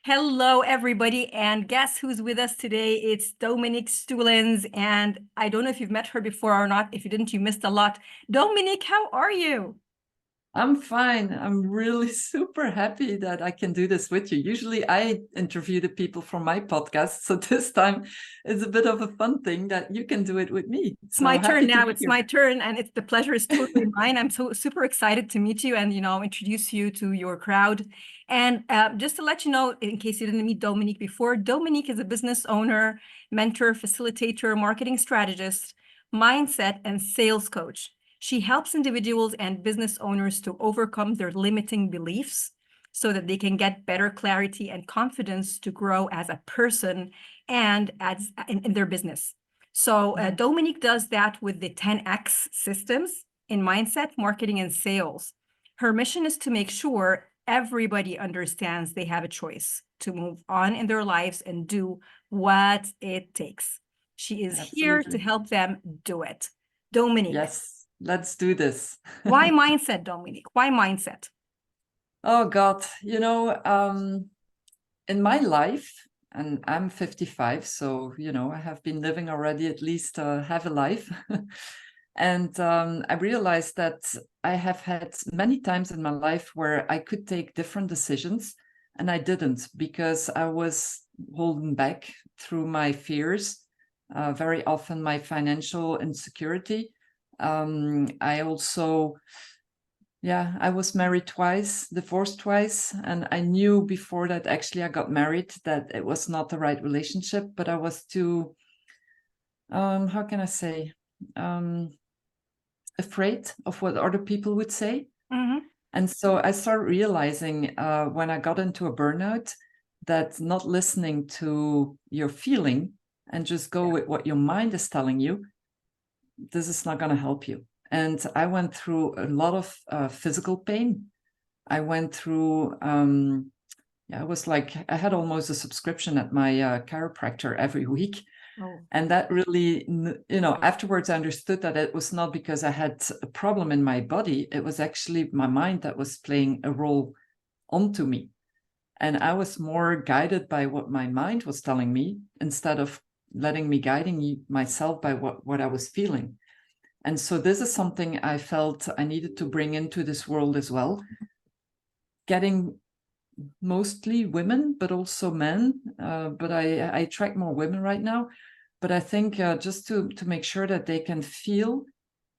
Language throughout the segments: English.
Hello, everybody. And guess who's with us today? It's Dominique Stoelens. And I don't know if you've met her before or not. If you didn't, you missed a lot. Dominique, how are you? I'm fine. I'm really super happy that I can do this with you. Usually I interview the people from my podcast. So this time it's a bit of a fun thing that you can do it with me. It's my So turn happy to now. be It's here. my turn. And the pleasure is totally mine. I'm so super excited to meet you and, introduce you to your crowd. And just to let you know, in case you didn't meet Dominique before, Dominique is a business owner, mentor, facilitator, marketing strategist, mindset, and sales coach. She helps individuals and business owners to overcome their limiting beliefs so that they can get better clarity and confidence to grow as a person and as in their business. So Dominique does that with the 10X systems in mindset, marketing, and sales. Her mission is to make sure everybody understands they have a choice to move on in their lives and do what it takes. She is here to Absolutely. help them do it. Dominique, Yes, let's do this. why mindset, Dominique? Why mindset? Oh God, in my life, and I'm 55, so I have been living already at least half a life. And I realized that I have had many times in my life where I could take different decisions, and I didn't because I was holding back through my fears, very often my financial insecurity. I also I was married twice, divorced twice, and I knew before that actually I got married that it was not the right relationship, but I was too, how can I say, um, afraid of what other people would say. Mm-hmm. And so I started realizing when I got into a burnout that not listening to your feeling and just go with what your mind is telling you, this is not going to help you. And I went through a lot of physical pain. I went through, I was like, I had almost a subscription at my chiropractor every week. Oh, And that really, afterwards I understood that it was not because I had a problem in my body. It was actually my mind that was playing a role onto me. And I was more guided by what my mind was telling me instead of letting me guiding myself by what I was feeling. And so this is something I felt I needed to bring into this world as well. Getting mostly women, but also men. But I attract more women right now. But I think just to make sure that they can feel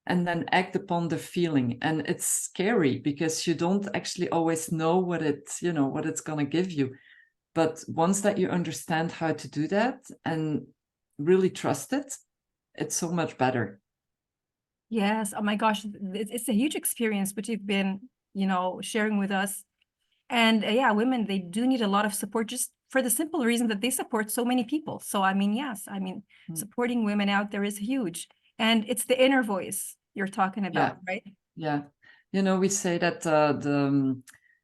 and then act upon the feeling. And it's scary because you don't actually always know what it's going to give you. But once that you understand how to do that and really trust it, it's so much better. yes. Oh my gosh. It's a huge experience, which you've been, sharing with us. And yeah, women, they do need a lot of support just for the simple reason that they support so many people. So, I mean, yes, Mm. supporting women out there is huge. And it's the inner voice you're talking Yeah, about, right? yeah. We say that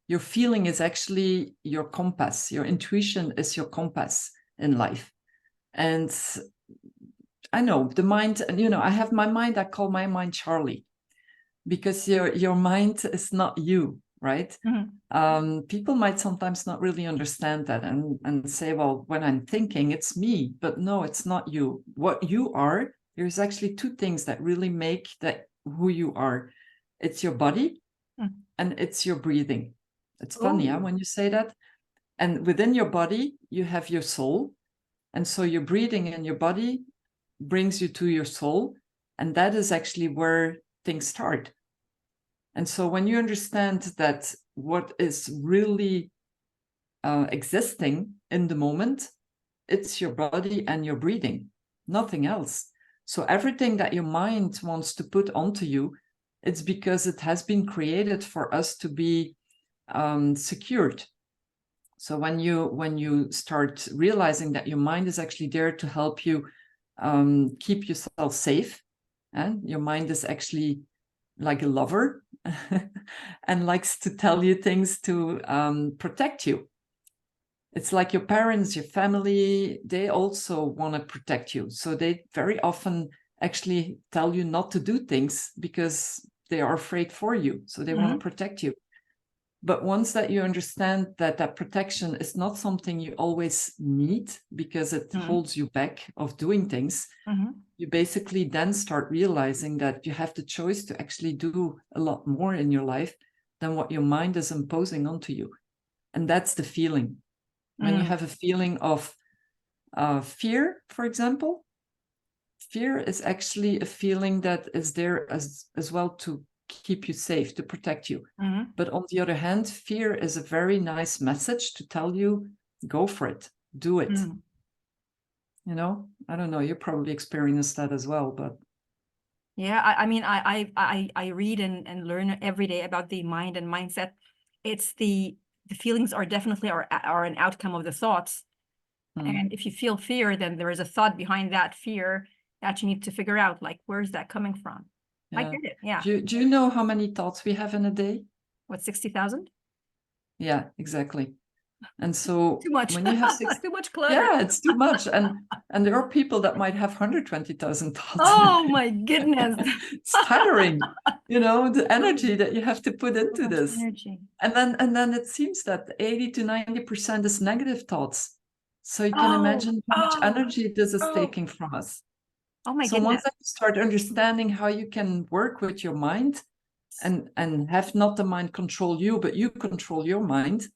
your feeling is actually your compass. Your intuition is your compass in life. And I know the mind, and I have my mind, I call my mind Charlie, because your mind is not you, right? Mhm. People might sometimes not really understand that and say, well, when I'm thinking, it's me, but no, it's not you. What you are, there's actually two things that really make that who you are. It's your body Mm. and it's your breathing. It's funny, Oh, when you say that. And within your body, you have your soul. And so your breathing in your body brings you to your soul. And that is actually where things start. And so when you understand that what is really existing in the moment, it's your body and your breathing, nothing else. So everything that your mind wants to put onto you, it's because it has been created for us to be secured. So when you start realizing that your mind is actually there to help you keep yourself safe, and your mind is actually like a lover and likes to tell you things to protect you. It's like your parents, your family, they also want to protect you. So they very often actually tell you not to do things because they are afraid for you. So they want to mhm. protect you. But once that you understand that that protection is not something you always need because it holds you back of doing things, you basically then start realizing that you have the choice to actually do a lot more in your life than what your mind is imposing onto you. And that's the feeling. When you have a feeling of fear, for example, fear is actually a feeling that is there as well to keep you safe, to protect you. But on the other hand, fear is a very nice message to tell you, go for it, do it. You know, I don't know, you probably experienced that as well, but. Yeah, I mean, I read and learn every day about the mind and mindset. It's the feelings are definitely are an outcome of the thoughts. And if you feel fear, then there is a thought behind that fear that you need to figure out, like, where's that coming from? I get it. Yeah. Do you know how many thoughts we have in a day? What, 60,000? Yeah, exactly. And so Too much. when you have Too much clutter. Yeah, it's too much. And there are people that might have 120,000 thoughts. Oh my goodness. Staggering, you know, the energy that you have to put into this. Energy. And then it seems that 80 to 90% is negative thoughts. So you can imagine how much energy this is taking from us. Oh my So goodness. once you start understanding how you can work with your mind and have not the mind control you, but you control your mind,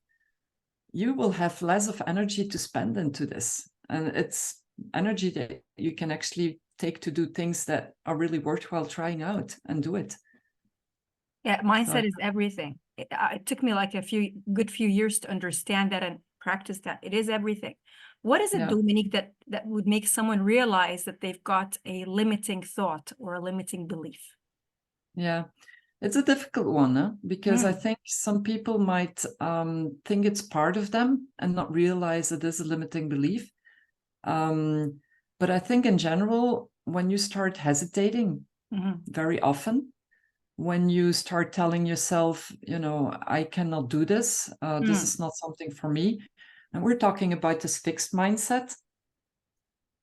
you will have less of energy to spend into this. And it's energy that you can actually take to do things that are really worthwhile trying out and do it. Yeah, mindset is everything. It took me like a good few years to understand that and practice that. It is everything. What is it, Dominique, that would make someone realize that they've got a limiting thought or a limiting belief? Yeah, it's a difficult one, huh? Because I think some people might think it's part of them and not realize it is a limiting belief. But I think in general, when you start hesitating very often, when you start telling yourself, you know, I cannot do this, this is not something for me. And we're talking about this fixed mindset.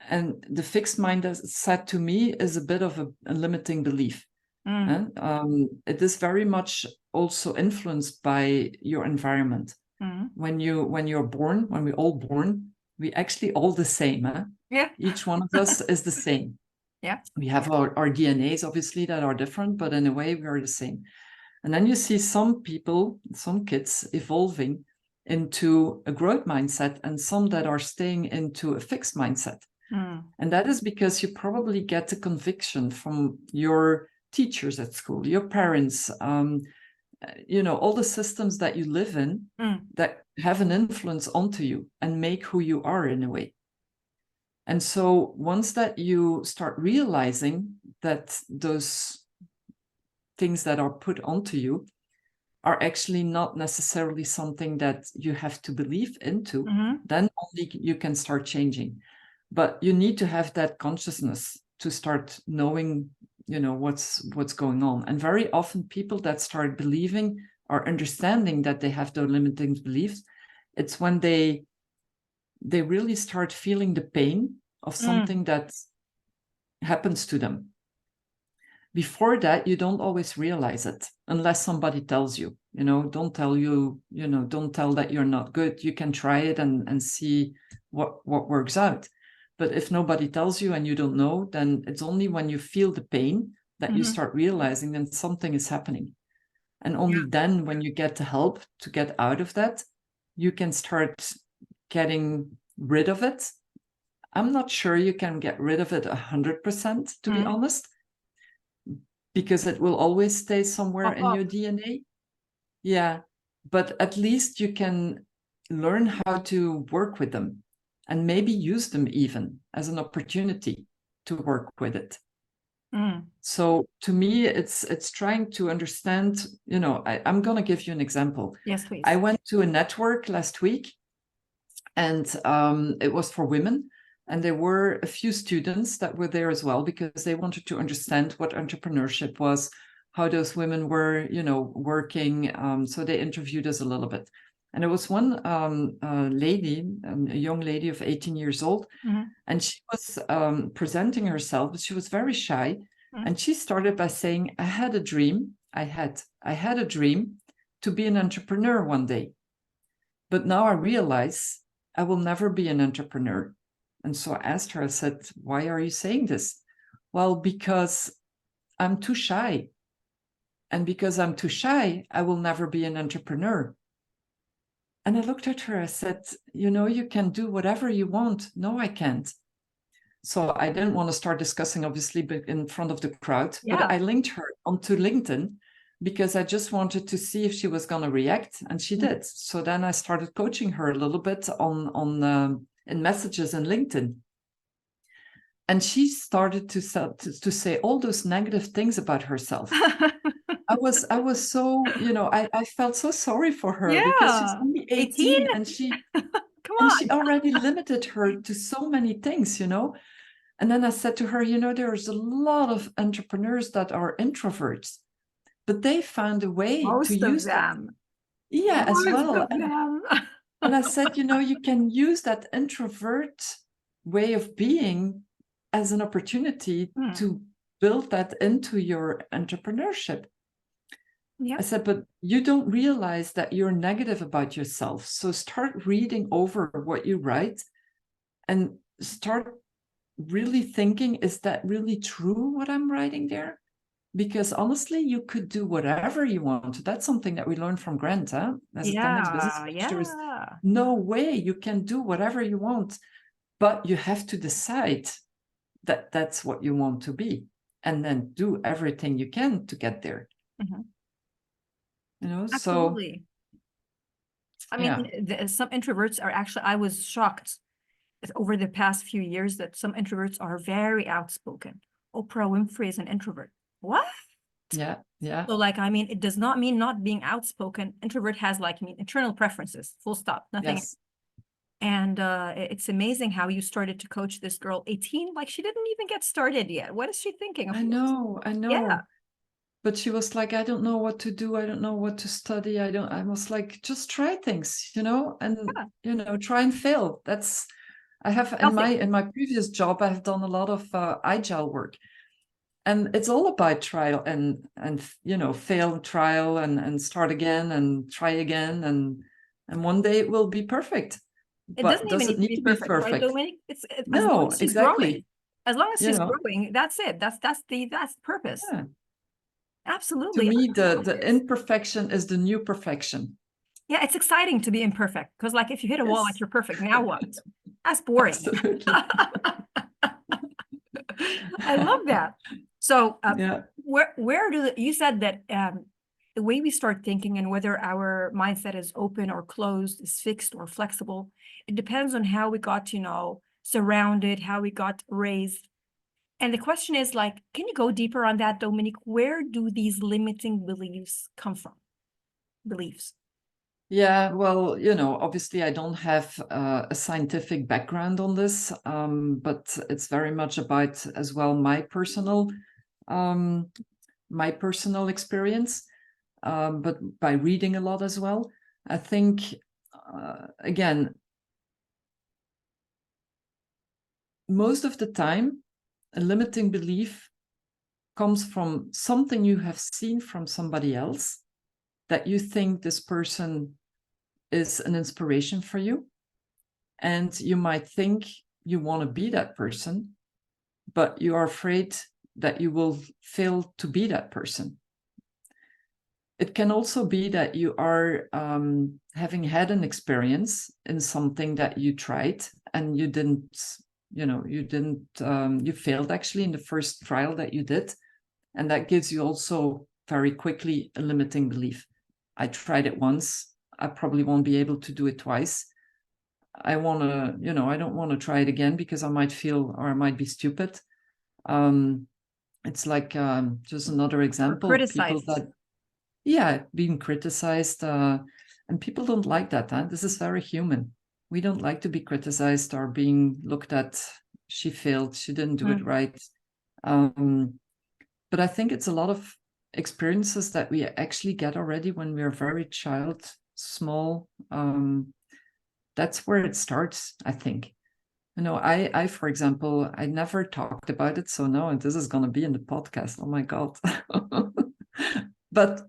And the fixed mindset to me is a bit of a limiting belief. It is very much also influenced by your environment. When you're born, when we're all born, we actually all the same. Yeah. Each one of us is the same. Yeah. We have our DNAs, obviously, that are different, but in a way, we are the same. And then you see some people, some kids evolving into a growth mindset and some that are staying into a fixed mindset. And that is because you probably get the conviction from your teachers at school, your parents, you know, all the systems that you live in that have an influence onto you and make who you are in a way. And so once that you start realizing that those things that are put onto you are actually not necessarily something that you have to believe into, then only you can start changing. But you need to have that consciousness to start knowing, you know, what's going on. And very often people that start believing or understanding that they have those limiting beliefs, it's when they really start feeling the pain of something that happens to them. Before that, you don't always realize it unless somebody tells you, you know, don't tell that you're not good. You can try it and see what works out. But if nobody tells you and you don't know, then it's only when you feel the pain that you start realizing that something is happening. And only then, when you get the help to get out of that, you can start getting rid of it. I'm not sure you can get rid of it 100%, to be honest, because it will always stay somewhere in your DNA. Yeah, but at least you can learn how to work with them and maybe use them even as an opportunity to work with it. So to me, it's trying to understand, you know, I'm going to give you an example. Yes, please. I went to a network last week and it was for women. And there were a few students that were there as well, because they wanted to understand what entrepreneurship was, how those women were, you know, working. So they interviewed us a little bit. And there was one lady, a young lady of 18 years old, and she was presenting herself, but she was very shy. And she started by saying, I had a dream. I had a dream to be an entrepreneur one day. But now I realize I will never be an entrepreneur. And so I asked her, I said, why are you saying this? Well, because I'm too shy. And because I'm too shy, I will never be an entrepreneur. And I looked at her, I said, you can do whatever you want. No, I can't. So I didn't want to start discussing, obviously, but in front of the crowd. Yeah. But I linked her onto LinkedIn because I just wanted to see if she was going to react, and she did. So then I started coaching her a little bit on in messages in LinkedIn. And she started to say all those negative things about herself. I was so, I felt so sorry for her because she's only 18 and she she already limited her to so many things, And then I said to her, there's a lot of entrepreneurs that are introverts, but they found a way to use them. Yeah, as well. And I said, you can use that introvert way of being as an opportunity to build that into your entrepreneurship. Yeah. I said, but you don't realize that you're negative about yourself. So start reading over what you write and start really thinking, is that really true what I'm writing there? Because honestly, you could do whatever you want. That's something that we learned from Grant, as a 10x business coach. There is no way you can do whatever you want, but you have to decide that that's what you want to be, and then do everything you can to get there. Absolutely. So I mean, some introverts are actually, I was shocked over the past few years that some introverts are very outspoken. Oprah Winfrey is an introvert. What? Yeah. So it does not mean not being outspoken. Introvert has internal preferences, full stop, nothing. Yes. And it's amazing how you started to coach this girl, 18, like she didn't even get started yet. What is she thinking? I know. Yeah. But she was like, I don't know what to do. I don't know what to study. I was like, just try things, and, try and fail. I have in my previous job, I have done a lot of agile work, and it's all about trial and fail, trial and start again and try again. And one day it will be perfect. It doesn't even need to be perfect. Right, Dominique? As long as she's growing. As long as she's growing, that's it. That's the purpose. Yeah. Absolutely. To me, the imperfection is the new perfection. Yeah, it's exciting to be imperfect because if you hit a wall, you're perfect. Now what? That's boring. I love that. So where do you said that the way we start thinking and whether our mindset is open or closed, is fixed or flexible, it depends on how we got, surrounded, how we got raised. And the question is can you go deeper on that, Dominique? Where do these limiting beliefs come from? Beliefs. Yeah, well, obviously I don't have a scientific background on this, but it's very much about as well my personal experience, but by reading a lot as well. I think, again, most of the time, a limiting belief comes from something you have seen from somebody else that you think this person is an inspiration for you. And you might think you want to be that person, but you are afraid that you will fail to be that person. It can also be that you are having had an experience in something that you tried and you failed actually in the first trial that you did. And that gives you also very quickly a limiting belief. I tried it once. I probably won't be able to do it twice. I want to, I don't want to try it again because I might feel or I might be stupid. It's like just another example. Criticized. People that, being criticized. And people don't like that. Huh? This is very human. We don't like to be criticized or being looked at. She failed. She didn't do it right. But I think it's a lot of experiences that we actually get already when we're very small. That's where it starts, I think. I, for example, I never talked about it. So now this is going to be in the podcast. Oh my God. But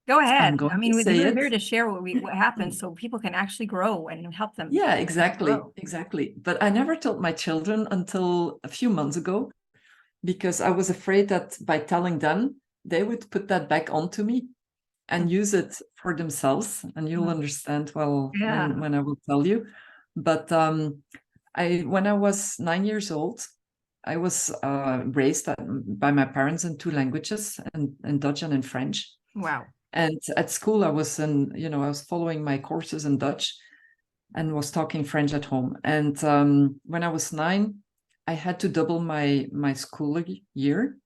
Go I'm ahead. going I mean, to say we're it. here to share what happens so people can actually grow and help them. Yeah, exactly, grow. exactly. But I never told my children until a few months ago, because I was afraid that by telling them, they would put that back onto me and use it for themselves. And you'll understand well Yeah. when I will tell you. But when I was 9 years old, I was raised by my parents in two languages, in Dutch and in French. Wow. And at school, I was following my courses in Dutch and was talking French at home. And when I was 9, I had to double my school year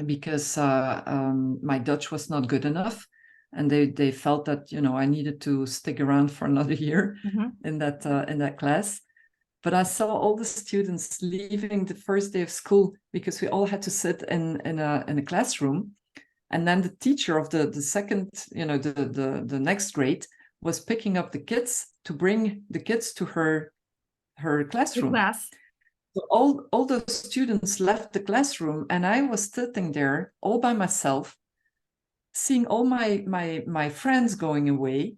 because my Dutch was not good enough. And they felt that, I needed to stick around for another year in that class. But I saw all the students leaving the first day of school because we all had to sit in a classroom. And then the teacher of the second, the next grade was picking up the kids to bring the kids to her classroom. Class. So all those students left the classroom, and I was sitting there all by myself, seeing all my friends going away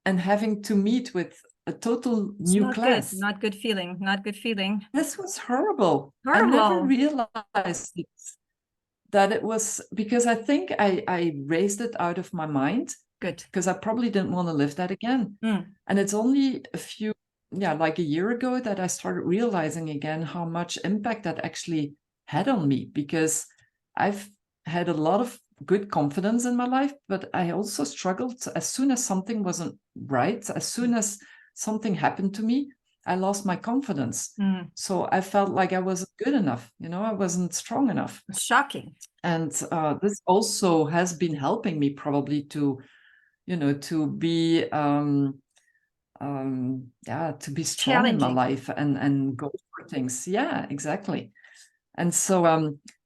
and having to meet with a total new class. Good. Not good feeling. Not good feeling. This was horrible. Horrible. I never realized that it was because I think I raised it out of my mind. Good. Because I probably didn't want to live that again. And it's only like a year ago that I started realizing again how much impact that actually had on me, because I've had a lot of good confidence in my life, but I also struggled as soon as something wasn't right, as soon as something happened to me, I lost my confidence. So I felt like I wasn't good enough, I wasn't strong enough. It's shocking. And this also has been helping me probably to be to be strong in my life and go for things. Yeah, exactly. And so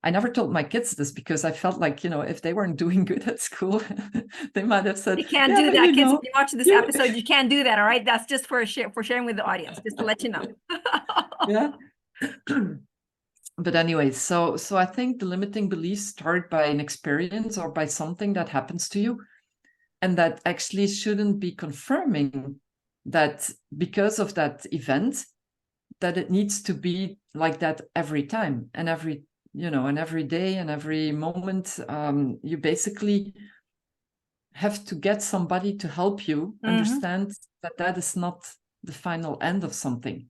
I never told my kids this because I felt like, if they weren't doing good at school, they might have said, you can't do that, kids. If you watch this episode, you can't do that. All right. That's just for sharing with the audience, just to let you know. Yeah. But anyway, so I think the limiting beliefs start by an experience or by something that happens to you. And that actually shouldn't be confirming that because of that event, that it needs to be like that every time and every day and every moment. You basically have to get somebody to help you understand that is not the final end of something.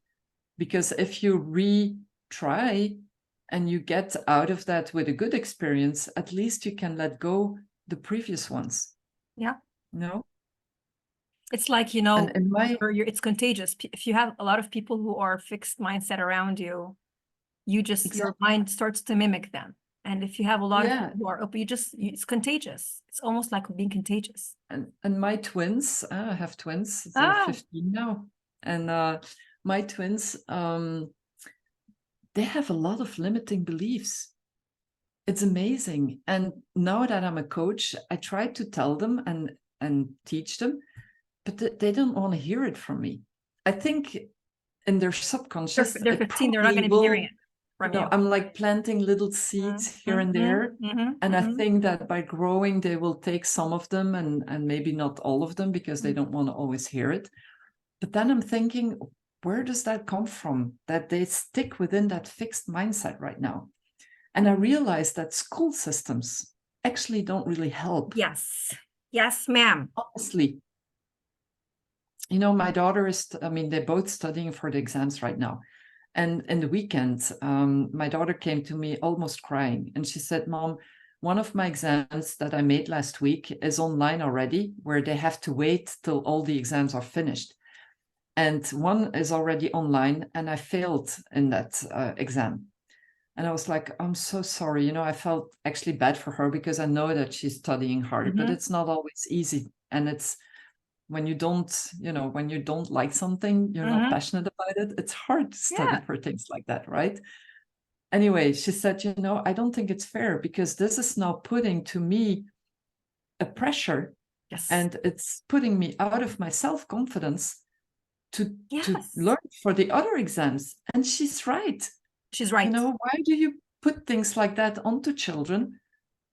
Because if you retry and you get out of that with a good experience, at least you can let go the previous ones. Yeah. No. It's like, it's contagious. If you have a lot of people who are fixed mindset around you, your mind starts to mimic them. And if you have a lot of people who are open, it's contagious. It's almost like being contagious. And my twins, I have twins, they're 15 now. And my twins, they have a lot of limiting beliefs. It's amazing. And now that I'm a coach, I try to tell them and teach them, but they don't want to hear it from me. I think in their subconscious, they're 15, they're not going to be hearing it from you. I'm like planting little seeds here and there. And I think that by growing, they will take some of them and maybe not all of them, because they don't want to always hear it. But then I'm thinking, where does that come from? That they stick within that fixed mindset right now. And I realized that school systems actually don't really help. Yes. Yes, ma'am. Honestly. My daughter they're both studying for the exams right now. And in the weekend, my daughter came to me almost crying. And she said, Mom, one of my exams that I made last week is online already, where they have to wait till all the exams are finished. And one is already online, and I failed in that exam. And I was like, I'm so sorry. I felt actually bad for her, because I know that she's studying hard, but it's not always easy. And it's when you don't like something, you're not passionate about it. It's hard to study for things like that, right? Anyway, she said, I don't think it's fair, because this is now putting to me a pressure. Yes. And it's putting me out of my self-confidence to learn for the other exams. And she's right. She's right. Why do you put things like that onto children?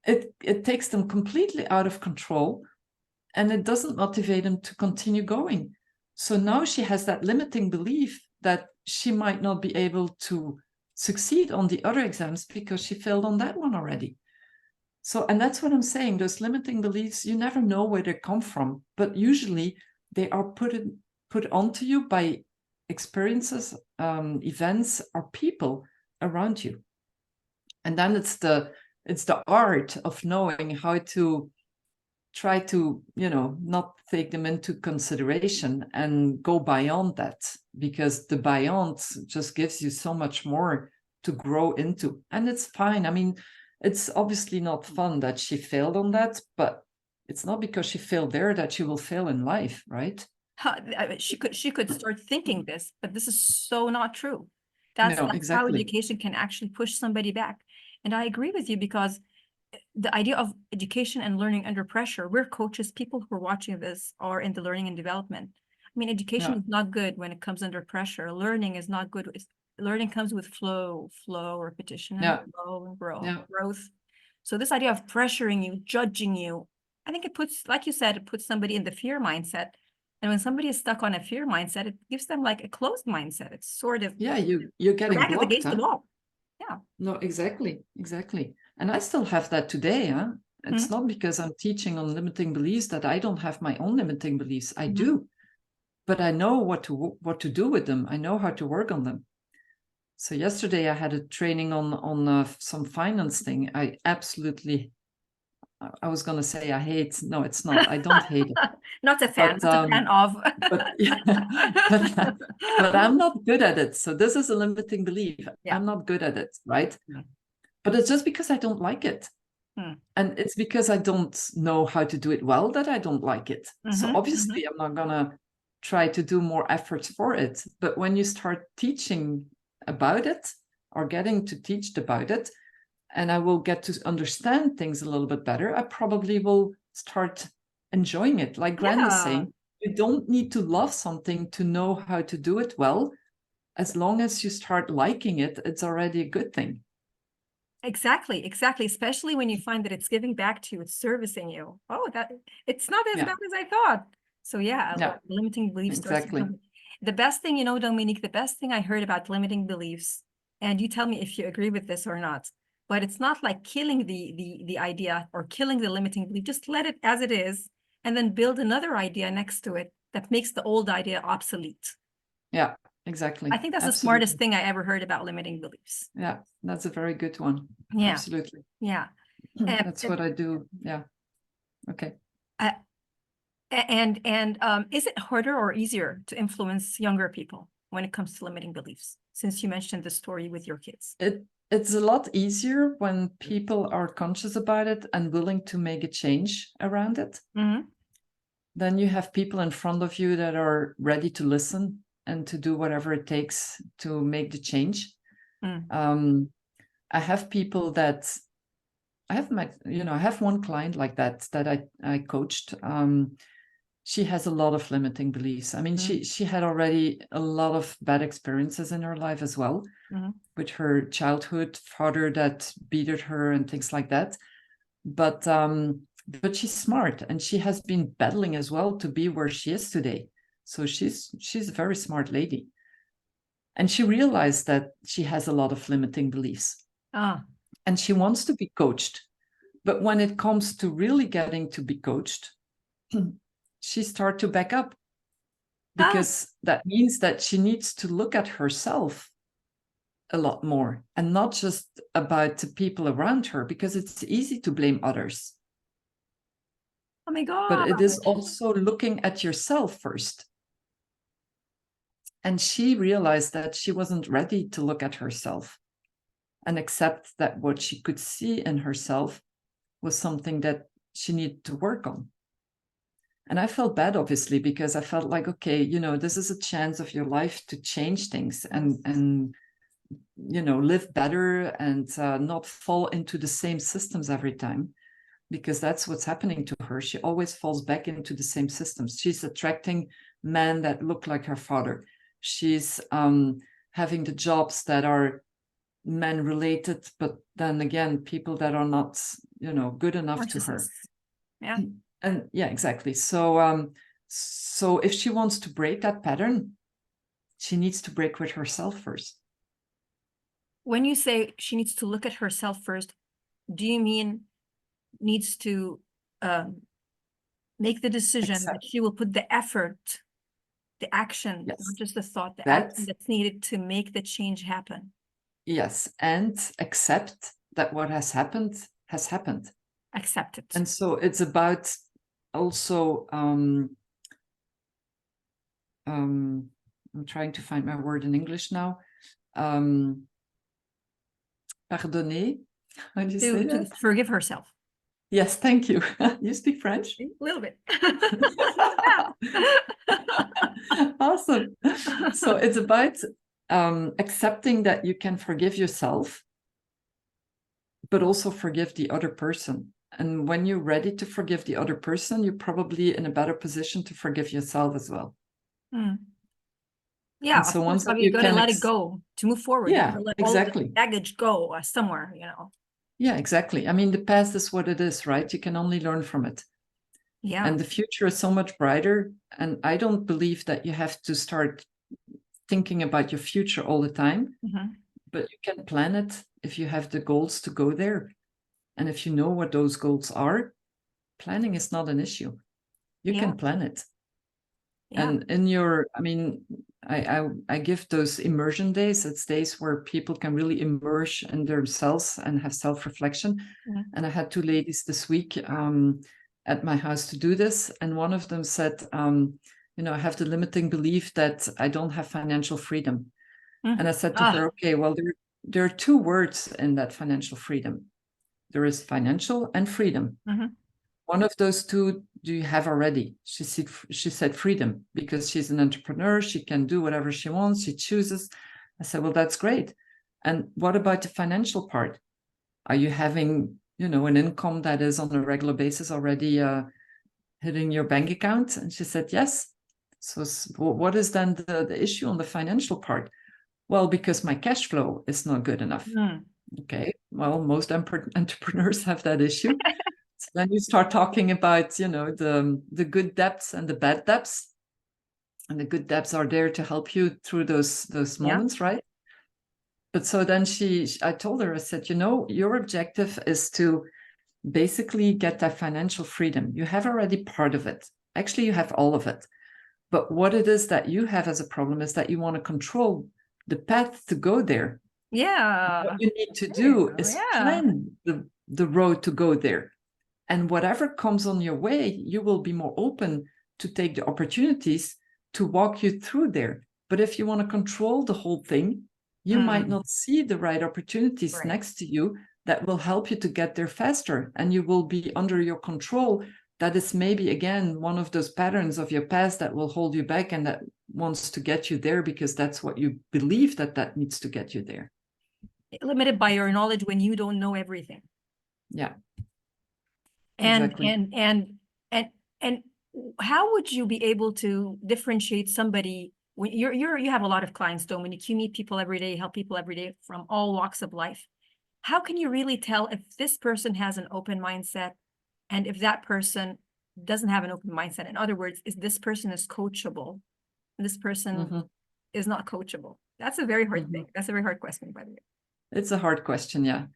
it takes them completely out of control, and it doesn't motivate them to continue going. So now she has that limiting belief that she might not be able to succeed on the other exams because she failed on that one already. So, and that's what I'm saying, those limiting beliefs, you never know where they come from, but usually they are put onto you by experiences, events, or people around you. And then it's the art of knowing how to try to, not take them into consideration and go beyond that, because the beyond just gives you so much more to grow into. And it's fine. I mean, it's obviously not fun that she failed on that, but it's not because she failed there that she will fail in life, right? She could start thinking this, but this is so not true. No, That's how exactly. education can actually push somebody back. And I agree with you, because the idea of education and learning under pressure, we're coaches, people who are watching this are in the learning and development. I mean, education Yeah. is not good when it comes under pressure. Learning is not good. Learning comes with flow, repetition, and Yeah. flow and Yeah. growth. So this idea of pressuring you, judging you, I think it puts, like you said, it puts somebody in the fear mindset. And when somebody is stuck on a fear mindset, it gives them like a closed mindset. It's sort of, Yeah, you're getting back blocked, against the huh? wall. Yeah. No, exactly. And I still have that today, huh? It's not because I'm teaching on limiting beliefs that I don't have my own limiting beliefs. I do, but I know what to do with them. I know how to work on them. So yesterday I had a training on some finance thing. I was going to say I hate. No, it's not. I don't hate it. Not a fan, not a fan of. but, but I'm not good at it. So this is a limiting belief. Yeah. I'm not good at it, right? But it's just because I don't like it. And it's because I don't know how to do it well that I don't like it. So obviously I'm not gonna try to do more efforts for it. But when you start teaching about it or getting to teach about it, and I will get to understand things a little bit better, I probably will start enjoying it. Like Grant is saying, you don't need to love something to know how to do it well. As long as you start liking it, it's already a good thing. Exactly. Especially when you find that it's giving back to you, it's servicing you. Oh, that it's not as bad as I thought. So yeah, limiting beliefs. Exactly. The best thing, Dominique, the best thing I heard about limiting beliefs, and you tell me if you agree with this or not, but it's not like killing the idea or killing the limiting belief. Just let it as it is, and then build another idea next to it that makes the old idea obsolete. Yeah. Exactly. I think that's the smartest thing I ever heard about limiting beliefs. Yeah, that's a very good one. Yeah. Absolutely. Yeah. That's what I do. Yeah. Okay. And is it harder or easier to influence younger people when it comes to limiting beliefs? Since you mentioned the story with your kids. It's a lot easier when people are conscious about it and willing to make a change around it. Then you have people in front of you that are ready to listen and to do whatever it takes to make the change. I have people that I have one client like that I coached. She has a lot of limiting beliefs. I mean, she had already a lot of bad experiences in her life as well, with her childhood father that beated her and things like that. But she's smart, and she has been battling as well to be where she is today. So she's a very smart lady. And she realized that she has a lot of limiting beliefs. And she wants to be coached. But when it comes to really getting to be coached, she starts to back up, because that means that she needs to look at herself a lot more and not just about the people around her, because it's easy to blame others. Oh my God. But it is also looking at yourself first. And she realized that she wasn't ready to look at herself and accept that what she could see in herself was something that she needed to work on. And I felt bad, obviously, because I felt like, okay, this is a chance of your life to change things and live better and not fall into the same systems every time, because that's what's happening to her. She always falls back into the same systems. She's attracting men that look like her father. She's having the jobs that are men related, but then again, people that are not, good enough to her. Narcissists. Yeah. And yeah, exactly. So, so if she wants to break that pattern, she needs to break with herself first. When you say she needs to look at herself first, do you mean needs to make the decision that she will put the effort, the action, Yes. not just the thought, the That- action that's needed to make the change happen? Yes, and accept that what has happened has happened. Accept it. And so it's about also, I'm trying to find my word in English now. Pardonner. How do you say To that? forgive herself. Yes, thank you. You speak French? A little bit. Awesome. So it's about accepting that you can forgive yourself, but also forgive the other person. And when you're ready to forgive the other person, you're probably in a better position to forgive yourself as well. Yeah, and so of course, once you you got to can let it go to move forward. You Yeah, gotta let exactly. all the baggage go somewhere, Yeah, exactly. I mean, the past is what it is, right? You can only learn from it. Yeah. And the future is so much brighter. And I don't believe that you have to start thinking about your future all the time, but you can plan it if you have the goals to go there. And if you know what those goals are, planning is not an issue. You can plan it. Yeah. And in your, I mean, I give those immersion days. It's days where people can really immerse in themselves and have self-reflection. And I had 2 ladies this week at my house to do this. And one of them said, I have the limiting belief that I don't have financial freedom. And I said to her, okay, well, there are 2 words in that financial freedom. There is financial and freedom. One of those 2 do you have already? She said freedom, because she's an entrepreneur. She can do whatever she wants. She chooses. I said, well, that's great. And what about the financial part? Are you having, an income that is on a regular basis already hitting your bank account? And she said, yes. So what is then the issue on the financial part? Well, because my cash flow is not good enough. Okay, well, most entrepreneurs have that issue. So then you start talking about, the good debts and the bad debts. And the good debts are there to help you through those moments, right? But so then I told her, I said, your objective is to basically get that financial freedom. You have already part of it. Actually, you have all of it. But what it is that you have as a problem is that you want to control the path to go there. Yeah. What you need to do is plan the road to go there. And whatever comes on your way, you will be more open to take the opportunities to walk you through there. But if you want to control the whole thing, you might not see the right opportunities next to you that will help you to get there faster. And you will be under your control. That is maybe, again, one of those patterns of your past that will hold you back and that wants to get you there because that's what you believe that needs to get you there. Limited by your knowledge when you don't know everything. Yeah. And exactly. and how would you be able to differentiate somebody when you have a lot of clients, Dominique, you meet people every day, help people every day from all walks of life. How can you really tell if this person has an open mindset and if that person doesn't have an open mindset? In other words, is this person is coachable? This person is not coachable. That's a very hard thing. That's a very hard question, by the way. It's a hard question, yeah.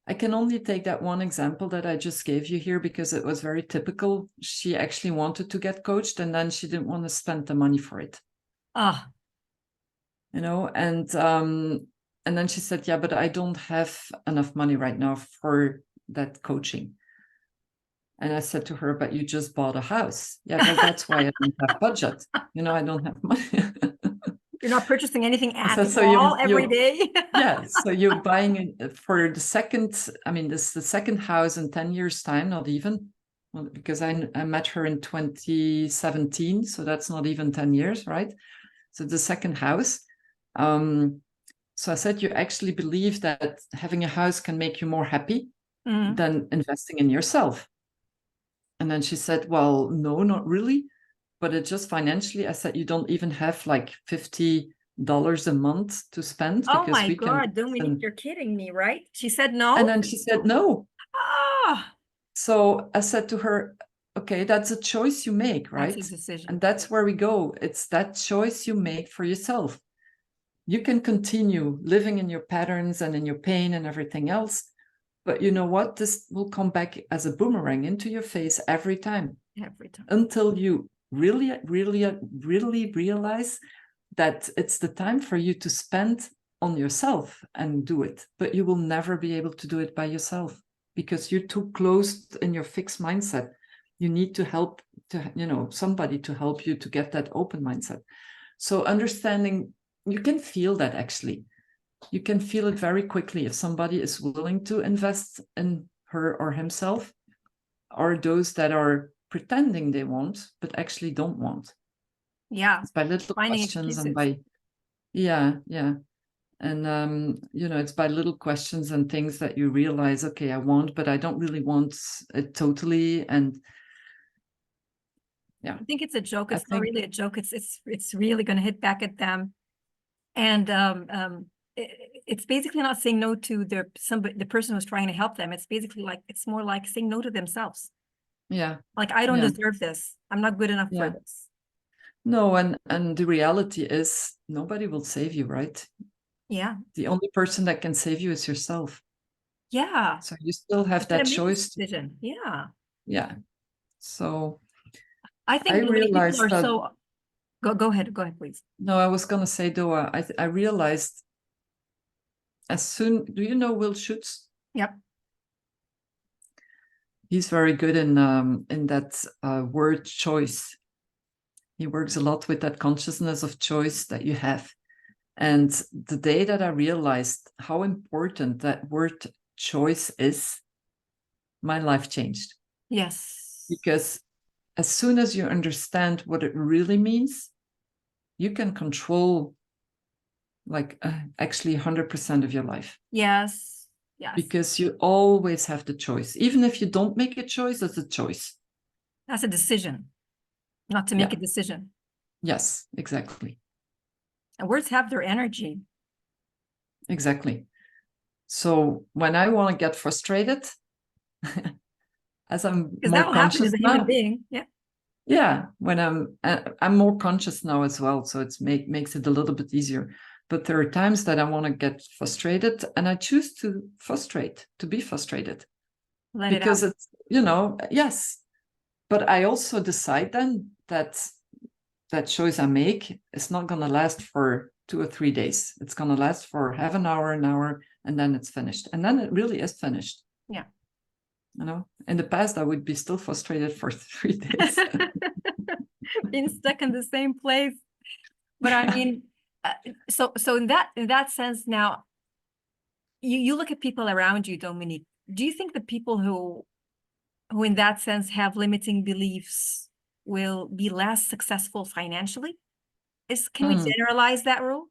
I can only take that one example that I just gave you here because it was very typical. She actually wanted to get coached and then she didn't want to spend the money for it. And then she said, yeah, but I don't have enough money right now for that coaching. And I said to her, but you just bought a house. Yeah, well, that's why I don't have budget. I don't have money. You're not purchasing anything at all every day. Yeah, so you're buying for the second, this is the second house in 10 years' time, not even, well, because I met her in 2017, so that's not even 10 years, right? So the second house. So I said, you actually believe that having a house can make you more happy than investing in yourself. And then she said, well, no, not really. But it's just financially. I said, you don't even have like 50 a month to spend Oh because my we can. God, Dominique, you're kidding me, right? She said no? And then she said no. Ah, So I said to her, okay, that's a choice you make, that's right? a decision. And that's where we go. It's that choice you make for yourself. You can continue living in your patterns and in your pain and everything else, but you know what? This will come back as a boomerang into your face every time. Every time. Until you really, really, really realize that it's the time for you to spend on yourself and do it. But you will never be able to do it by yourself because you're too closed in your fixed mindset. You need to help somebody to help you to get that open mindset. So understanding, you can feel that actually. You can feel it very quickly if somebody is willing to invest in her or himself, or those that are pretending they want, but actually don't want. Yeah. It's by little Finding questions excuses. and by, yeah. And, it's by little questions and things that you realize, okay, I want, but I don't really want it totally. And yeah. I think it's a joke. I It's not think, really a joke. It's really going to hit back at them. And it's basically not saying no to the person who's trying to help them. It's basically like, it's more like saying no to themselves. yeah. Like, I don't Yeah. deserve this. I'm not good enough for Yeah. this. No, and the reality is nobody will save you, right? Yeah. The only person that can save you is yourself. Yeah. So you still have You gotta that make this choice. decision. Yeah. Yeah. So I I think many people realized are that, so, go ahead, please. no, I was going to say, though, I realized as soon, do you know Will Schutz? Yep. He's very good in that word choice. He works a lot with that consciousness of choice that you have. And the day that I realized how important that word choice is, my life changed. Yes. Because as soon as you understand what it really means, you can control actually 100% of your life. Yes. Yes. Because you always have the choice. Even if you don't make a choice, it's a choice. That's a decision, not to make a decision. Yes, exactly. And words have their energy. Exactly. So when I want to get frustrated, as I'm Because more that will happen as conscious a human now, being. Yeah. yeah, when I'm more conscious now as well, so it makes it a little bit easier. But there are times that I want to get frustrated, and I choose to be frustrated, Let because it out. it's yes. But I also decide then that choice I make is not going to last for 2 or 3 days. It's going to last for half an hour, and then it's finished. And then it really is finished. Yeah. In the past, I would be still frustrated for 3 days. Being stuck in the same place. But I mean, so in that sense now, you look at people around you, Dominique. Do you think the people who in that sense have limiting beliefs will be less successful financially? Can we generalize that rule?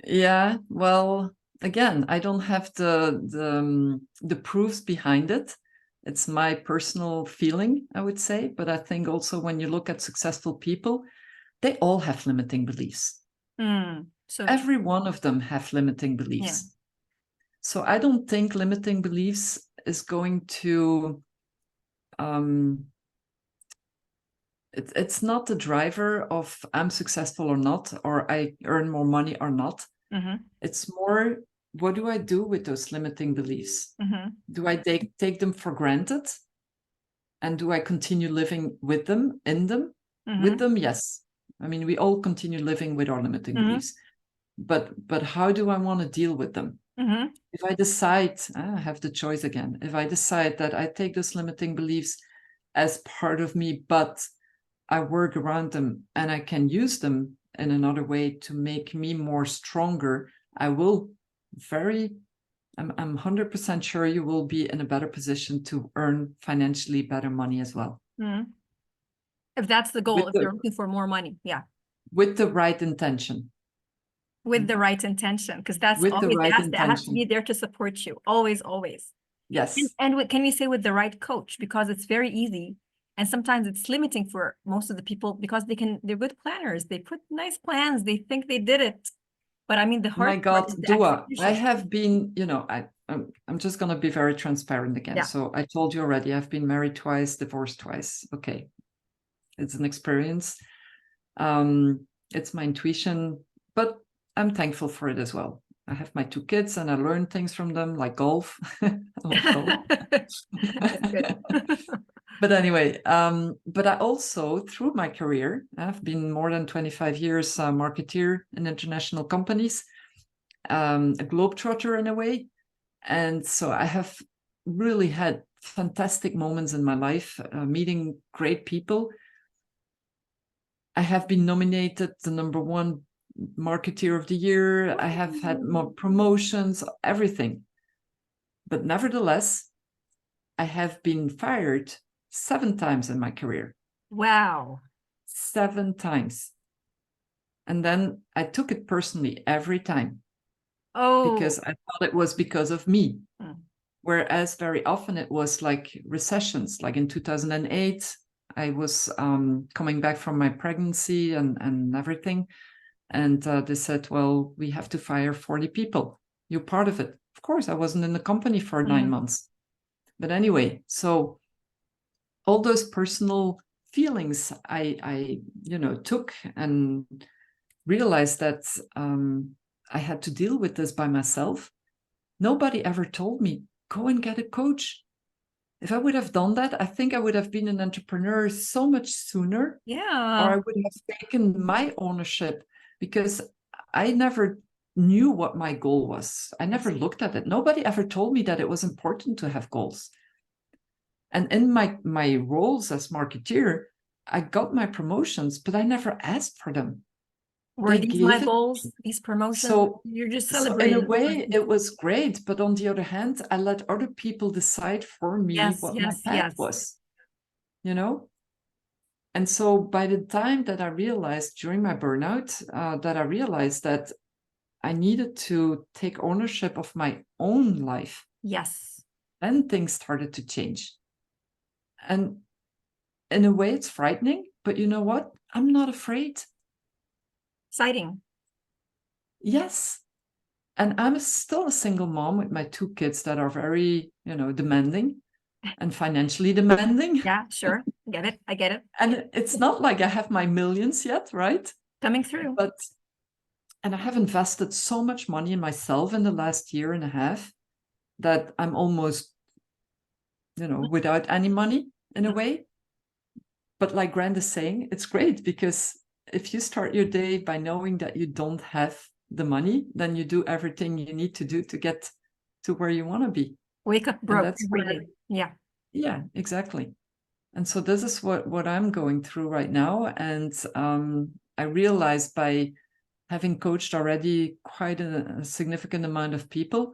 Yeah, well, again, I don't have the proofs behind it. It's my personal feeling, I would say. But I think also when you look at successful people, they all have limiting beliefs. So every one of them have limiting beliefs. Yeah. So I don't think limiting beliefs is going to it's not the driver of I'm successful or not, or I earn more money or not. It's more, what do I do with those limiting beliefs? Do I take them for granted? And do I continue living with them, in them? With them, yes. I mean, we all continue living with our limiting beliefs. But how do I want to deal with them? If I decide, I have the choice again. If I decide that I take those limiting beliefs as part of me, but I work around them and I can use them in another way to make me more stronger, I will I'm 100% sure you will be in a better position to earn financially better money as well. If that's the goal, if you're looking for more money, yeah. With the right intention. With the right intention, because that's with always, the right it has to be intention. there to support you, always, always. Yes. And can we say with the right coach, because it's very easy. And sometimes it's limiting for most of the people because they're good planners. They put nice plans. They think they did it. But I mean, the My hard part God, is the Dua, I execution. have been, I'm just going to be very transparent again. Yeah. So I told you already, I've been married twice, divorced twice. Okay. It's an experience. It's my intuition, but I'm thankful for it as well. I have my 2 kids and I learn things from them, like golf. I love golf. That's good. But anyway, but I also, through my career, I've been more than 25 years a marketeer in international companies, a globetrotter in a way. And so I have really had fantastic moments in my life, meeting great people. I have been nominated the #1 marketeer of the year. I have had more promotions, everything. But nevertheless, I have been fired 7 times in my career. Wow. 7 times. And then I took it personally every time. Oh. Because I thought it was because of me. Mm. Whereas very often it was like recessions. Like in 2008, I was coming back from my pregnancy and everything. And they said, well, we have to fire 40 people. You're part of it. Of course, I wasn't in the company for 9 months. But anyway, so all those personal feelings I took and realized that I had to deal with this by myself. Nobody ever told me, go and get a coach. If I would have done that, I think I would have been an entrepreneur so much sooner. Yeah. Or I would have taken my ownership, because I never knew what my goal was. I never looked at it. Nobody ever told me that it was important to have goals. And in my roles as marketeer, I got my promotions, but I never asked for them. Were They these gave my it. goals, these promotions? So You're just So in celebrating. a way, it was great. But on the other hand, I let other people decide for me Yes, what my yes, path yes. was, you know? And so by the time that I realized during my burnout, that I realized that I needed to take ownership of my own life. Yes. Then things started to change. And in a way, it's frightening, but you know what? I'm not afraid. Exciting. Yes. And I'm still a single mom with my 2 kids that are very, demanding and financially demanding. Yeah, sure. Get it. I get it. And it's not like I have my millions yet, right? Coming through. And I have invested so much money in myself in the last year and a half that I'm almost, without any money in a way. But like Grant is saying, it's great, because if you start your day by knowing that you don't have the money, then you do everything you need to do to get to where you want to be. Wake up broke every day. Yeah. Yeah, exactly. And so this is what I'm going through right now. And I realized, by having coached already quite a significant amount of people,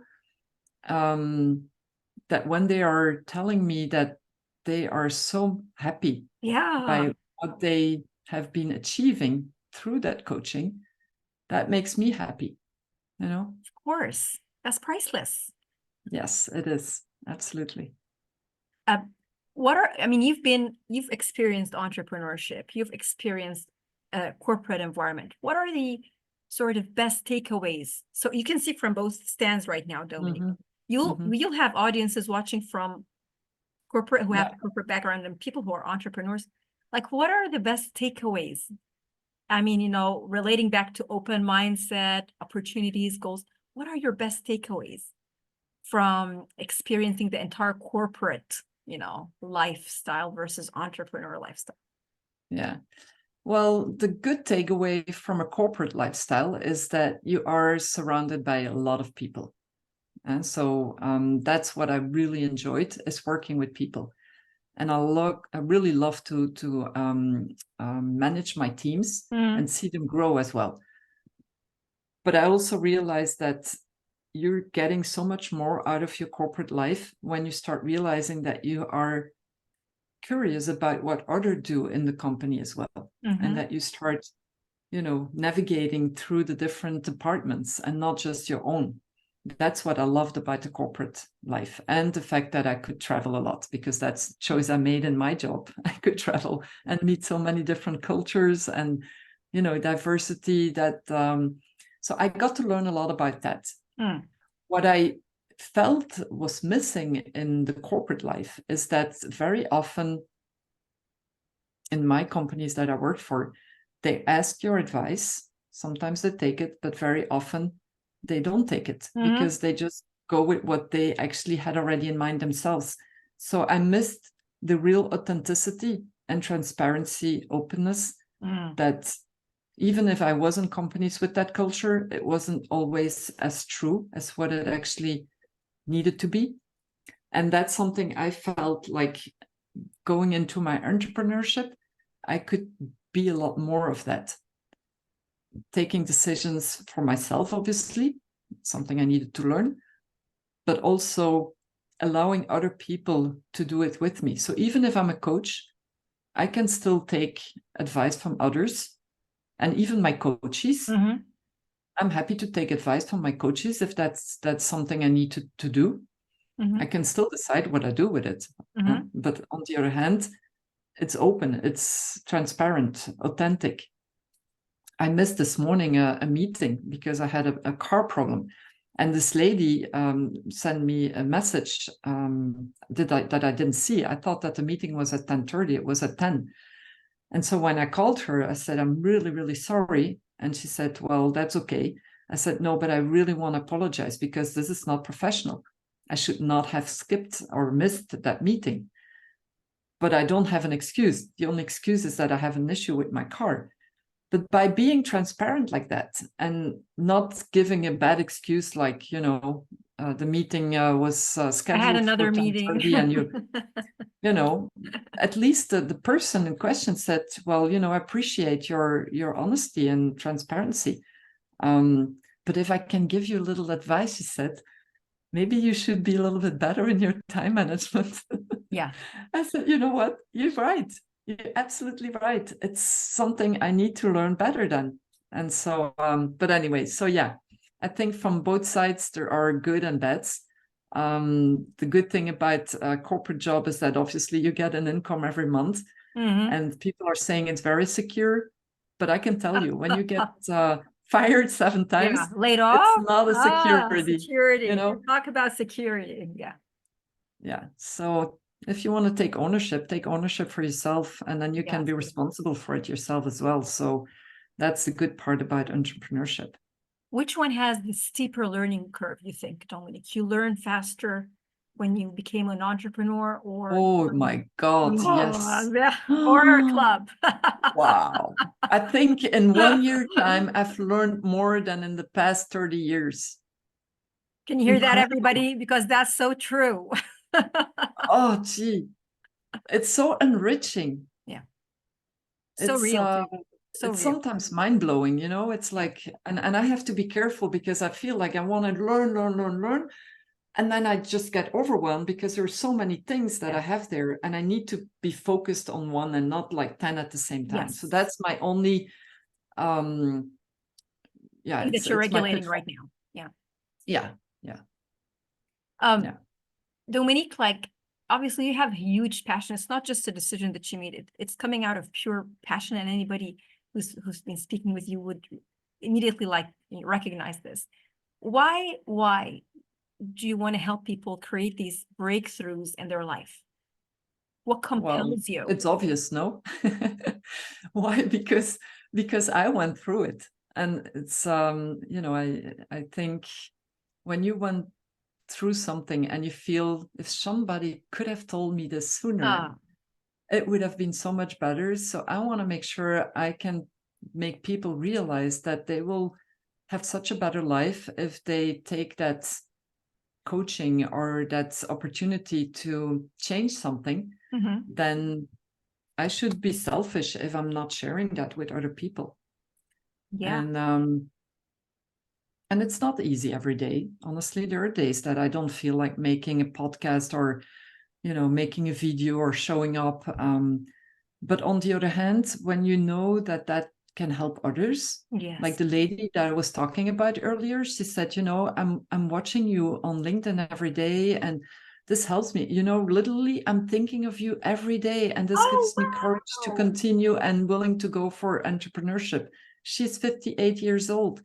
that when they are telling me that they are so happy by what they have been achieving through that coaching, that makes me happy, Of course. That's priceless. Yes, it is. Absolutely. You've experienced entrepreneurship, you've experienced a corporate environment. What are the sort of best takeaways? So you can see from both stands right now, Dominique. You'll have audiences watching from corporate who have corporate background and people who are entrepreneurs. Like, what are the best takeaways? I mean, relating back to open mindset, opportunities, goals, what are your best takeaways from experiencing the entire corporate, lifestyle versus entrepreneur lifestyle? Yeah. Well, the good takeaway from a corporate lifestyle is that you are surrounded by a lot of people. And so that's what I really enjoyed, is working with people. And I really love to manage my teams and see them grow as well. But I also realized that you're getting so much more out of your corporate life when you start realizing that you are curious about what others do in the company as well. And that you start, navigating through the different departments and not just your own. that's what I loved about the corporate life, and the fact that I could travel a lot, because that's the choice I made in my job. I could travel and meet so many different cultures and, you know, diversity that, so I got to learn a lot about that. What I felt was missing in the corporate life is that very often in my companies that I worked for, they ask your advice. Sometimes they take it, but very often they don't take it because they just go with what they actually had already in mind themselves. So I missed the real authenticity and transparency, openness, that even if I was in companies with that culture, it wasn't always as true as what it actually needed to be. And that's something I felt like going into my entrepreneurship, I could be a lot more of that. Taking decisions for myself, obviously, something I needed to learn, but also allowing other people to do it with me. So even if I'm a coach, I can still take advice from others, and even my coaches. I'm happy to take advice from my coaches if that's something I need to do. I can still decide what I do with it. But on the other hand, it's open, it's transparent, authentic. I missed this morning a meeting because I had a car problem. And this lady sent me a message that I didn't see. I thought that the meeting was at 10:30. It was at 10. And so when I called her, I said, I'm really, really sorry. And she said, well, that's okay. I said, no, but I really want to apologize because this is not professional. I should not have skipped or missed that meeting. But I don't have an excuse. The only excuse is that I have an issue with my car. But by being transparent like that and not giving a bad excuse, like, you know, the meeting was scheduled I had another for meeting. 10:30 and you know, at least the person in question said, well, you know, I appreciate your honesty and transparency. But if I can give you a little advice, she said, maybe you should be a little bit better in your time management. Yeah. I said, you know what? You're right. You're absolutely right. It's something I need to learn better then. And so, but anyway, so yeah, I think from both sides, there are good and bads. The good thing about a corporate job is that obviously you get an income every month, and people are saying it's very secure. But I can tell you, when you get fired 7 times, laid off, it's not a security. security. You know, Talk about security. Yeah. So if you want to take ownership for yourself, and then you can be responsible for it yourself as well. So that's the good part about entrepreneurship. Which one has the steeper learning curve, you think, Dominique? You learn faster when you became an entrepreneur, or oh my God, yes. or a club? Wow. I think in 1 year time, I've learned more than in the past 30 years. Can you hear that, everybody? Because that's so true. Oh, gee. It's so enriching. Yeah. So It's, real. So it's real. sometimes mind-blowing, you know. It's like, and I have to be careful because I feel like I want to learn. And then I just get overwhelmed because there's so many things that I have there, and I need to be focused on one and not like 10 at the same time. So that's my only, thing that you're regulating right now. Yeah. Dominique, like, obviously you have huge passion. It's not just a decision that you made. It's coming out of pure passion, and anybody who's been speaking with you would immediately recognize this. Why do you want to help people create these breakthroughs in their life? What compels you? It's obvious, no? Why? Because I went through it, and it's you know, I think when you went through something and you feel, if somebody could have told me this sooner, it would have been so much better. So I want to make sure I can make people realize that they will have such a better life if they take that coaching or that opportunity to change something. Then I should be selfish if I'm not sharing that with other people. And it's not easy every day. Honestly, there are days that I don't feel like making a podcast or, you know, making a video or showing up. But on the other hand, when you know that can help others. Yes. Like the lady that I was talking about earlier, she said, you know, I'm watching you on LinkedIn every day, and this helps me. You know, literally, I'm thinking of you every day, and this Oh, gives me courage to wow. continue and willing to go for entrepreneurship. She's 58 years old,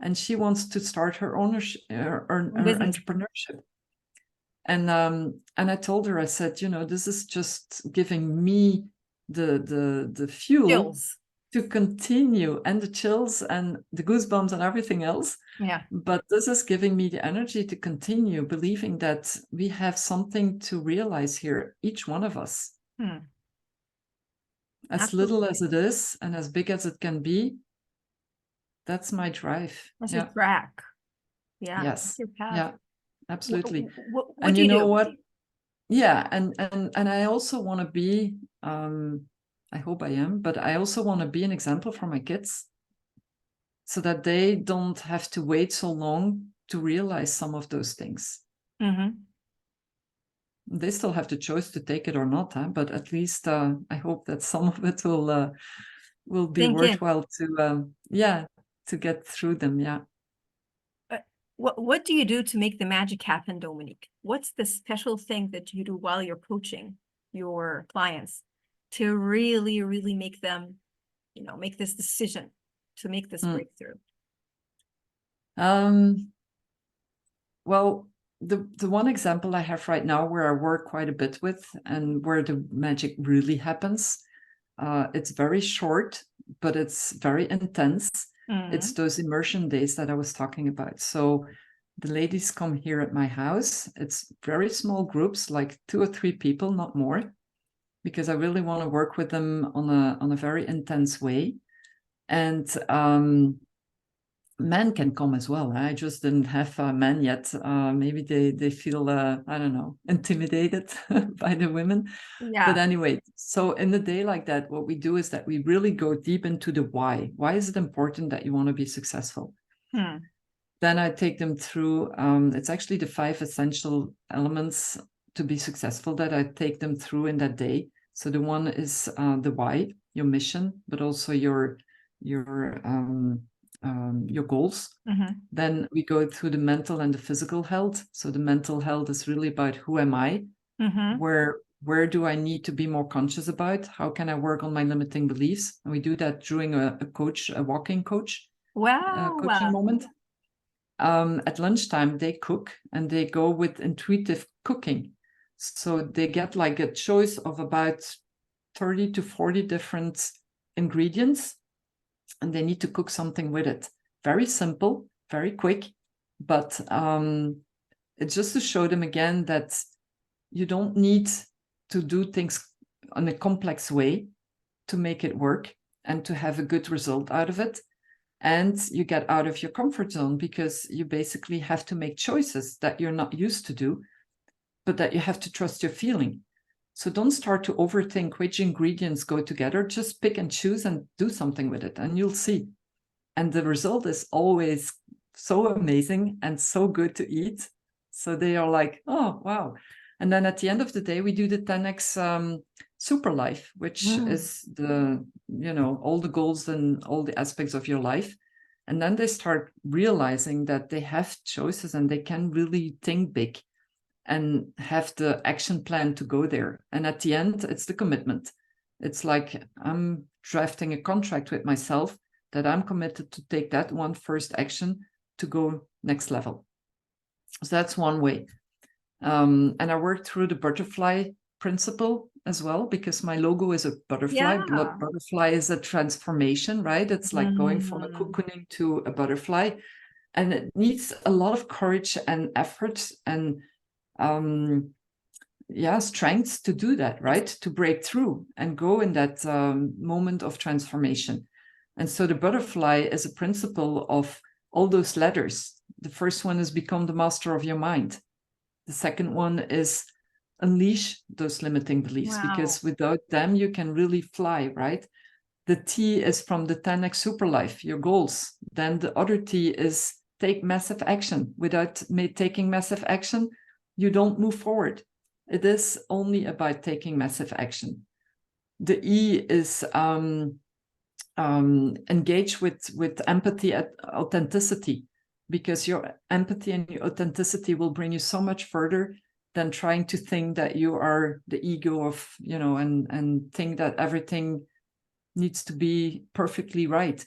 and she wants to start her ownership, her Business. entrepreneurship. And I told her, I said, you know, this is just giving me the fuel Skills. to continue, and the chills and the goosebumps and everything else. Yeah. But this is giving me the energy to continue believing that we have something to realize here, each one of us. As Absolutely. little as it is and as big as it can be, that's my drive. That's your track. Yeah. Yes. Your path. Yeah, absolutely. What And do you know do? what? Yeah, and I also want to be, I hope I am, but I also want to be an example for my kids, so that they don't have to wait so long to realize some of those things. They still have the choice to take it or not, but at least I hope that some of it will be worthwhile to get through them. Yeah. What do you do to make the magic happen, Dominique? What's the special thing that you do while you're coaching your clients to really, really make them, you know, make this decision to make this breakthrough? Well, the one example I have right now where I work quite a bit with and where the magic really happens, it's very short, but it's very intense. It's those immersion days that I was talking about. So the ladies come here at my house. It's very small groups, like 2 or 3 people, not more, because I really want to work with them on a very intense way. And men can come as well. I just didn't have men yet. Maybe they feel, I don't know, intimidated by the women. Yeah. But anyway, so in the day like that, what we do is that we really go deep into the why. Why is it important that you want to be successful? Then I take them through, it's actually the 5 essential elements to be successful that I take them through in that day. So the one is the why, your mission, but also your goals. Then we go through the mental and the physical health. So the mental health is really about who am I? Where do I need to be more conscious about? How can I work on my limiting beliefs? And we do that during a walking coaching moment. At lunchtime, they cook, and they go with intuitive cooking. So they get like a choice of about 30 to 40 different ingredients, and they need to cook something with it. Very simple, very quick, but it's just to show them again that you don't need to do things in a complex way to make it work and to have a good result out of it. And you get out of your comfort zone, because you basically have to make choices that you're not used to do, but that you have to trust your feeling. So don't start to overthink which ingredients go together. Just pick and choose and do something with it, and you'll see. And the result is always so amazing and so good to eat. So they are like, oh, wow. And then at the end of the day, we do the 10x super life, which is the, all the goals and all the aspects of your life. And then they start realizing that they have choices and they can really think big and have the action plan to go there. And at the end, it's the commitment. It's like I'm drafting a contract with myself that I'm committed to take that one first action to go next level. So that's one way. And I worked through the butterfly principle as well, because my logo is a butterfly. Yeah. Butterfly is a transformation, right? It's like going from a cocooning to a butterfly. And it needs a lot of courage and effort and strength to do that, right? To break through and go in that moment of transformation. And so the butterfly is a principle of all those letters. The first one is become the master of your mind. The second one is unleash those limiting beliefs, because without them, you can really fly, right? The T is from the 10x super life, your goals. Then the other T is take massive action. Without taking massive action, you don't move forward. It is only about taking massive action. The E is engage with empathy and authenticity, because your empathy and your authenticity will bring you so much further than trying to think that you are the ego of, and think that everything needs to be perfectly right.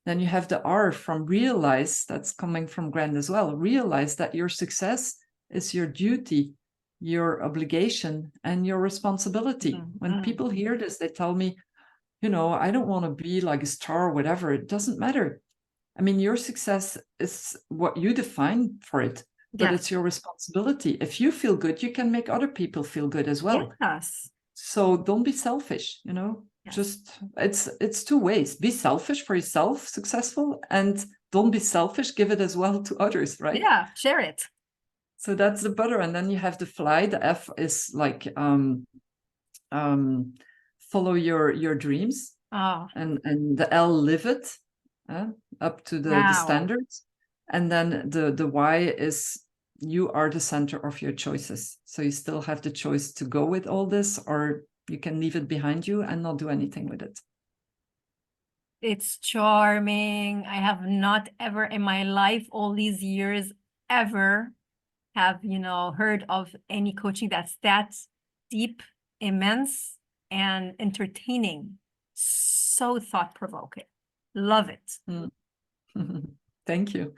Then you have the R from realize, that's coming from Grant as well. Realize that your success is your duty, your obligation, and your responsibility. Mm-hmm. When people hear this, they tell me, I don't want to be like a star or whatever. It doesn't matter. I mean, your success is what you define for it, but it's your responsibility. If you feel good, you can make other people feel good as well. Yes. So don't be selfish, Yes. Just it's two ways. Be selfish for yourself, successful, and don't be selfish, give it as well to others, right? Yeah, share it. So that's the butter. And then you have the fly. The F is like follow your dreams. And the L, live it up to the standards. And then the Y is you are the center of your choices. So you still have the choice to go with all this, or you can leave it behind you and not do anything with it. It's charming. I have not ever in my life, all these years, ever have, heard of any coaching that's that deep, immense, and entertaining. So thought-provoking. Love it. Thank you.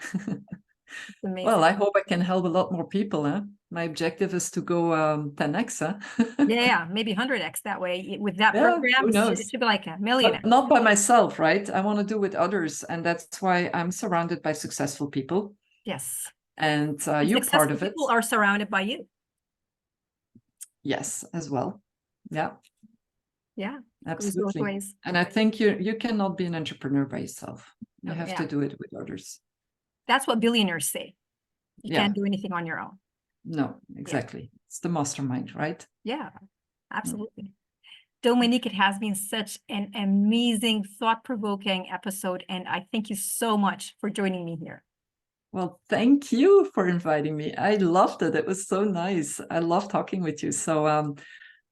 Amazing. Well, I hope I can help a lot more people. My objective is to go 10x. Yeah, maybe 100x that way. With that program, who knows? It should be like a million. But not by myself, right? I want to do with others. And that's why I'm surrounded by successful people. Yes. And you're part of it. People are surrounded by you. Yes, as well. Yeah. Yeah. Absolutely. And I think you cannot be an entrepreneur by yourself. You have to do it with others. That's what billionaires say. You can't do anything on your own. No, exactly. Yeah. It's the mastermind, right? Yeah, absolutely. Dominique, it has been such an amazing, thought-provoking episode, and I thank you so much for joining me here. Well, thank you for inviting me. I loved it. It was so nice. I love talking with you. So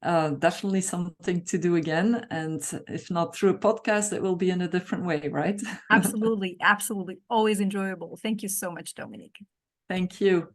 definitely something to do again. And if not through a podcast, it will be in a different way, right? Absolutely. Absolutely. Always enjoyable. Thank you so much, Dominique. Thank you.